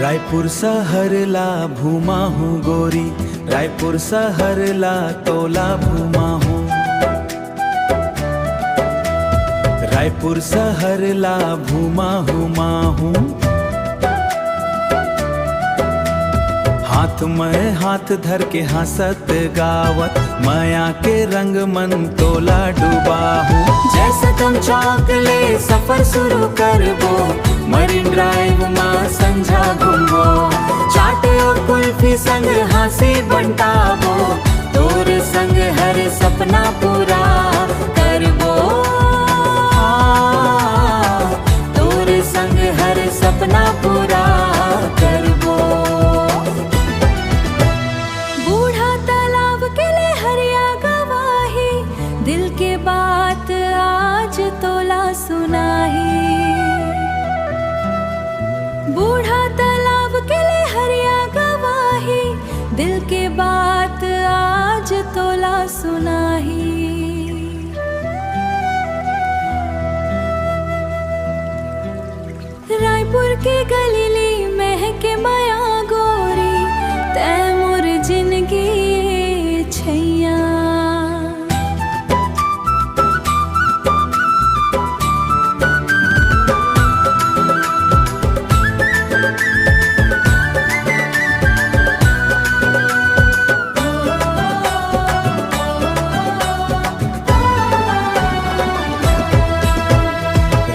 रायपुर शहर ला भूमा हूँ गोरी, रायपुर शहर ला तोला भूमा हूँ। रायपुर शहर ला भूमा हूँ। हाथ में हाथ धर के हंसत गावत, माया के रंग मन तोला डूबा हूँ। जैसे तुम चौकले सफर शुरू करबो, मरीन ड्राइव माँ संझा घूमबो। चाट और कुल्फी संग हंसी बंटाबो, तोर संग हर सपना पूरा करबो। तोर संग हर सपना पूरा करबो। बूढ़ा तालाब के ले हरिया गवाही, दिल के बात आज तोला सुनाही। बूढ़ा तालाब के ले हरिया गवाही, दिल के बात आज तोला सुनाही। रायपुर के गलीली महके माया गोरी, तै मोर जिंदगी छैया।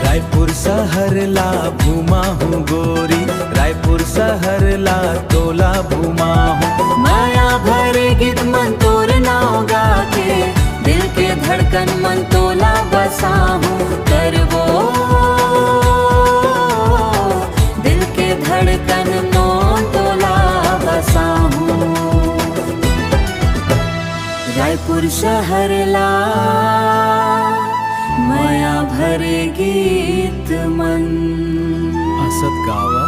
रायपुर शहर ला भूमा हूँ गोरी, रायपुर शहर ला तोला भूमा हूँ। माया भरे गीत मन तोर नाव गा के, दिल के धड़कन मन तोला बसा हूँ करबो। दिल के धड़कन मन तोला बसा हूँ। रायपुर शहर ला माया भरे गीत मन हंसत गावा